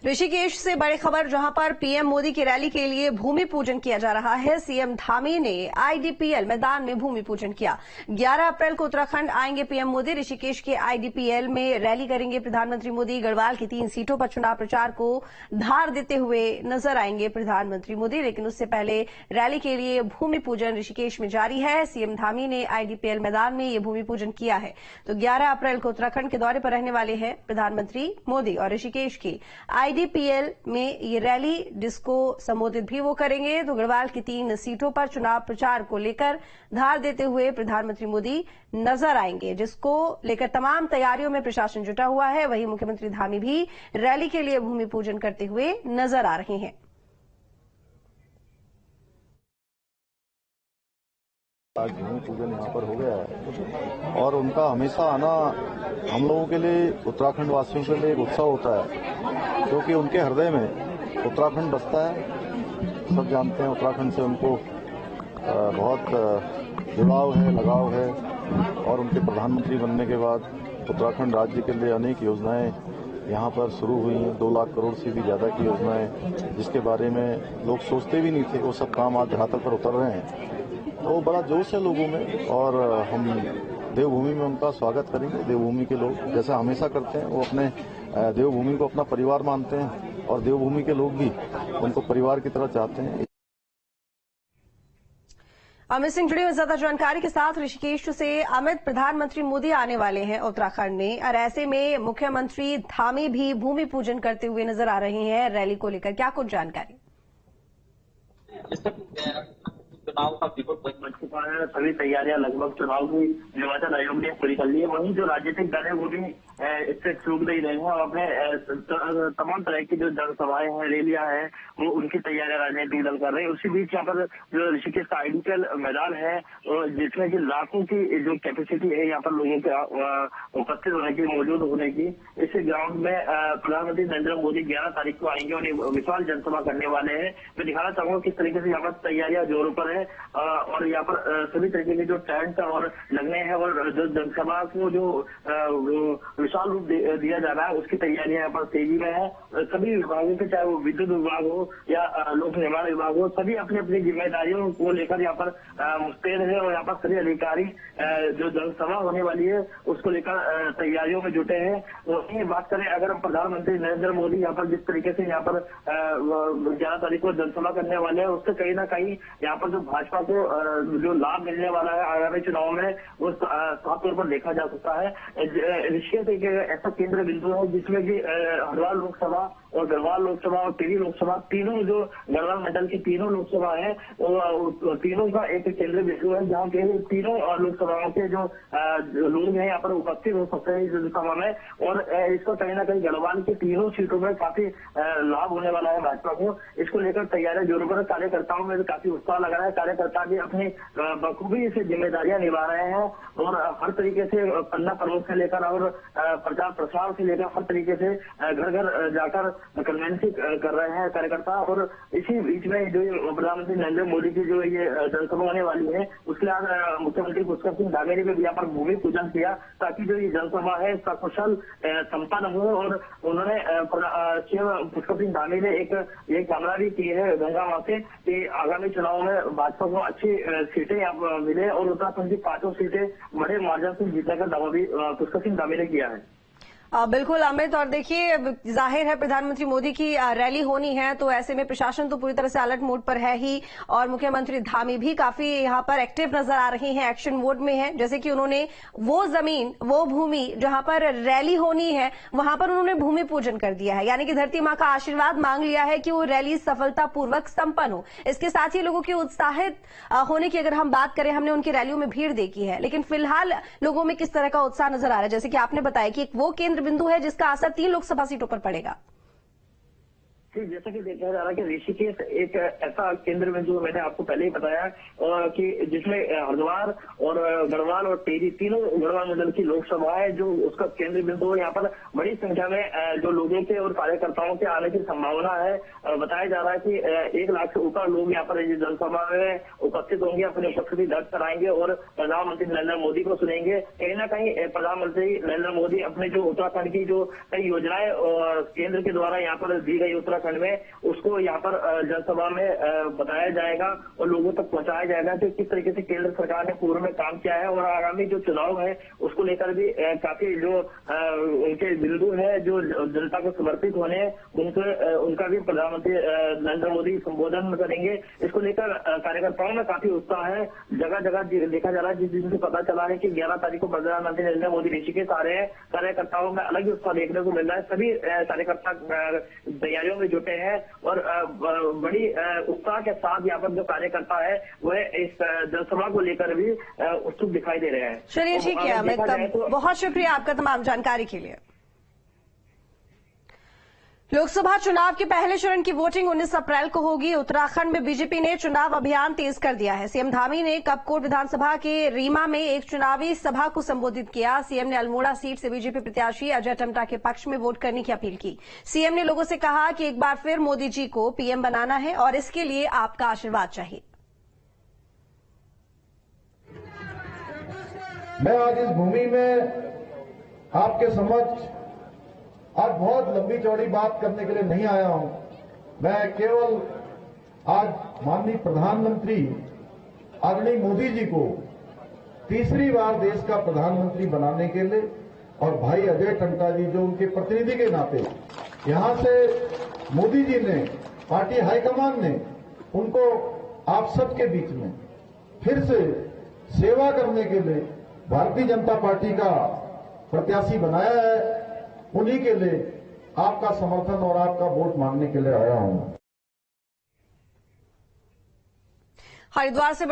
ऋषिकेश से बड़ी खबर, जहां पर पीएम मोदी की रैली के लिए भूमि पूजन किया जा रहा है। सीएम धामी ने आईडीपीएल मैदान में भूमि पूजन किया। 11 अप्रैल को उत्तराखंड आएंगे पीएम मोदी। ऋषिकेश के आईडीपीएल में रैली करेंगे प्रधानमंत्री मोदी। गढ़वाल की 3 सीटों पर चुनाव प्रचार को धार देते हुए नजर आएंगे प्रधानमंत्री मोदी। लेकिन उससे पहले रैली के लिए भूमि पूजन ऋषिकेश में जारी है। सीएम धामी ने आईडीपीएल मैदान में ये भूमि पूजन किया है। तो 11 अप्रैल को उत्तराखंड के दौरे पर रहने वाले हैं प्रधानमंत्री मोदी और ऋषिकेश की आईडीपीएल में ये रैली, जिसको संबोधित भी वो करेंगे। तो गढ़वाल की 3 सीटों पर चुनाव प्रचार को लेकर धार देते हुए प्रधानमंत्री मोदी नजर आएंगे, जिसको लेकर तमाम तैयारियों में प्रशासन जुटा हुआ है। वहीं मुख्यमंत्री धामी भी रैली के लिए भूमि पूजन करते हुए नजर आ रहे हैं। आज भूमि पूजन यहाँ पर हो गया है और उनका हमेशा आना हम लोगों के लिए, उत्तराखंड वासियों के लिए एक उत्सव होता है, क्योंकि उनके हृदय में उत्तराखंड बसता है। सब जानते हैं उत्तराखंड से उनको बहुत जुड़ाव है, लगाव है और उनके प्रधानमंत्री बनने के बाद उत्तराखंड राज्य के लिए अनेक योजनाएं यहाँ पर शुरू हुई हैं। 2 लाख करोड़ से भी ज्यादा की योजनाएं, जिसके बारे में लोग सोचते भी नहीं थे, वो सब काम आज धरातल पर उतर रहे हैं। तो बड़ा जोश है लोगों में और हम देवभूमि में उनका स्वागत करेंगे। देवभूमि के लोग जैसा हमेशा करते हैं, वो अपने देवभूमि को अपना परिवार मानते हैं और देवभूमि के लोग भी उनको परिवार की तरह चाहते हैं। अमित सिंह जुड़े हुए ज्यादा जानकारी के साथ। ऋषिकेश से अमित, प्रधानमंत्री मोदी आने वाले हैं उत्तराखंड में और ऐसे में मुख्यमंत्री धामी भी भूमि पूजन करते हुए नजर आ रहे हैं रैली को लेकर, क्या कुछ जानकारी? चुनाव का बिल्कुल बच चुका है। सभी तैयारियां लगभग चुनाव की निर्वाचन आयोग ने पूरी कर ली है। वहीं जो राजनीतिक दल है वो भी इससे चूक नहीं रहे हैं और अपने तमाम तरह की जो जनसभाएं हैं, रैलियां हैं, वो उनकी तैयारियां राजनीतिक दल कर रहे हैं। उसी बीच यहाँ पर जो ऋषिकेश का आईडीपीएल मैदान है, जिसमें की लाखों की जो कैपेसिटी है यहाँ पर लोगों के उपस्थित होने की, मौजूद होने की, इस ग्राउंड में प्रधानमंत्री नरेंद्र मोदी 11 तारीख को आएंगे और विशाल जनसभा करने वाले हैं। मैं दिखाना चाहूंगा किस तरीके से यहाँ पर तैयारियां जोरों पर है और यहाँ पर सभी तरीके के जो टेंट और लगने हैं और जो जनसभा को जो विशाल रूप दिया जा रहा है, उसकी तैयारियां यहाँ पर तेजी में है। सभी विभागों के, चाहे वो विद्युत विभाग हो या लोक निर्माण विभाग हो, सभी अपनी अपनी जिम्मेदारियों को लेकर यहाँ पर मुस्तैद है और यहाँ पर सभी अधिकारी जो जनसभा होने वाली है उसको लेकर तैयारियों में जुटे हैं। वहीं बात करें अगर हम प्रधानमंत्री नरेंद्र मोदी यहाँ पर जिस तरीके से यहाँ पर 11 तारीख को जनसभा करने वाले हैं, उससे कहीं ना कहीं यहाँ पर जो भाजपा को जो लाभ मिलने वाला है आगामी चुनाव में, वो साफ तौर पर देखा जा सकता है। ऋषिकेश एक ऐसा केंद्र बिंदु है जिसमें कि हरिद्वार लोकसभा और गढ़वाल लोकसभा और टिहरी लोकसभा, तीनों जो गढ़वाल मंडल की तीनों लोकसभा है, तीनों का एक केंद्र बिंदु है जहाँ के तीनों लोकसभाओं के जो लोग हैं यहाँ पर उपस्थित हो सकते हैं इस सभा में। और इसको कहीं ना कहीं गढ़वाल की तीनों सीटों में काफी लाभ होने वाला है भाजपा को। इसको लेकर तैयारियां जोरों पर, कार्यकर्ताओं में भी काफी उत्साह लगा रहा है। कार्यकर्ता भी अपनी बखूबी से जिम्मेदारियां निभा रहे हैं और हर तरीके से पन्ना प्रमुख से लेकर और प्रचार प्रसार से लेकर हर तरीके से घर घर जाकर कन्वेंसिंग कर रहे हैं कार्यकर्ता। और इसी बीच में जो प्रधानमंत्री नरेंद्र मोदी की जो ये जनसभा होने वाली है, उसके लिए मुख्यमंत्री पुष्कर सिंह धामी ने भी यहाँ पर भूमि पूजन किया ताकि जो ये जनसभा है सकुशल संपन्न हो। और उन्होंने पुष्कर सिंह धामी ने एक कामना भी की है गंगा से कि आगामी चुनाव में भाजपा को अच्छी सीटें यहाँ मिले और उत्तराखंड की 5 सीटें बड़े मार्जिन से जीतने का दावा भी पुष्कर सिंह धामी ने किया है। बिल्कुल अमित, और देखिए जाहिर है प्रधानमंत्री मोदी की रैली होनी है, तो ऐसे में प्रशासन तो पूरी तरह से अलर्ट मोड पर है ही और मुख्यमंत्री धामी भी काफी यहाँ पर एक्टिव नजर आ रहे हैं, एक्शन मोड में है। जैसे कि उन्होंने वो जमीन, वो भूमि जहां पर रैली होनी है, वहां पर उन्होंने भूमि पूजन कर दिया है, यानी कि धरती मां का आशीर्वाद मांग लिया है कि वो रैली सफलतापूर्वक संपन्न हो। इसके साथ ही लोगों की उत्साहित होने की अगर हम बात करें, हमने उनकी रैलियों में भीड़ देखी है, लेकिन फिलहाल लोगों में किस तरह का उत्साह नजर आ रहा है? जैसे कि आपने बताया कि एक वो केंद्र बिंदु है जिसका असर 3 लोकसभा सीटों पर पड़ेगा। जी, जैसा कि देखा जा रहा है कि ऋषिकेश एक ऐसा केंद्र में जो मैंने आपको पहले ही बताया कि जिसमें हरिद्वार और गढ़वाल और टेरी तीनों गढ़वाल मंडल की लोकसभा है जो उसका केंद्र बिंदु है। यहाँ पर बड़ी संख्या में जो लोगों के और कार्यकर्ताओं के आने की संभावना है। बताया जा रहा है कि 1 लाख से ऊपर लोग यहाँ पर जनसभा में उपस्थित होंगे, अपनी उपस्थिति दर्ज कराएंगे और प्रधानमंत्री नरेंद्र मोदी को सुनेंगे। कहीं ना कहीं प्रधानमंत्री नरेंद्र मोदी अपने जो उत्तराखंड की जो कई योजनाएं केंद्र के द्वारा यहाँ पर दी गई उत्तराखंड में, उसको यहाँ पर जनसभा में बताया जाएगा और लोगों तक पहुंचाया जाएगा कि किस तरीके से केंद्र सरकार ने पूर्व में काम किया है और आगामी जो चुनाव है उसको लेकर भी काफी जो उनके बिंदु है जो जनता को समर्पित होने उनका भी प्रधानमंत्री नरेंद्र मोदी संबोधन करेंगे। इसको लेकर कार्यकर्ताओं में काफी उत्साह है। जगह जगह देखा जा रहा है, जिस दिन से पता चला है कि 11 तारीख को प्रधानमंत्री नरेंद्र मोदी ऋषिकेश आ रहे हैं, कार्यकर्ताओं में अलग ही उत्साह देखने को मिल रहा है। सभी कार्यकर्ता तैयारियों में जुटे हैं और बड़ी उत्साह के साथ यहाँ पर जो कार्यकर्ता है वह इस जनसभा को लेकर भी उत्सुक दिखाई दे रहे हैं। चलिए ठीक है अमित, बहुत शुक्रिया आपका तमाम जानकारी के लिए। लोकसभा चुनाव के पहले चरण की वोटिंग 19 अप्रैल को होगी। उत्तराखंड में बीजेपी ने चुनाव अभियान तेज कर दिया है। सीएम धामी ने कपकोट विधानसभा के रीमा में एक चुनावी सभा को संबोधित किया। सीएम ने अल्मोड़ा सीट से बीजेपी प्रत्याशी अजय टम्टा के पक्ष में वोट करने की अपील की। सीएम ने लोगों से कहा कि एक बार फिर मोदी जी को पीएम बनाना है और इसके लिए आपका आशीर्वाद चाहिए। मैं आज इस भूमि में आपके समक्ष आज बहुत लंबी चौड़ी बात करने के लिए नहीं आया हूं। मैं केवल आज माननीय प्रधानमंत्री आदरणीय मोदी जी को तीसरी बार देश का प्रधानमंत्री बनाने के लिए और भाई अजय टम्टा जी जो उनके प्रतिनिधि के नाते यहां से मोदी जी ने, पार्टी हाईकमान ने उनको आप सबके बीच में फिर से सेवा करने के लिए भारतीय जनता पार्टी का प्रत्याशी बनाया है। उन्हीं के लिए आपका समर्थन और आपका वोट मांगने के लिए आया हूं। हरिद्वार से बड़ी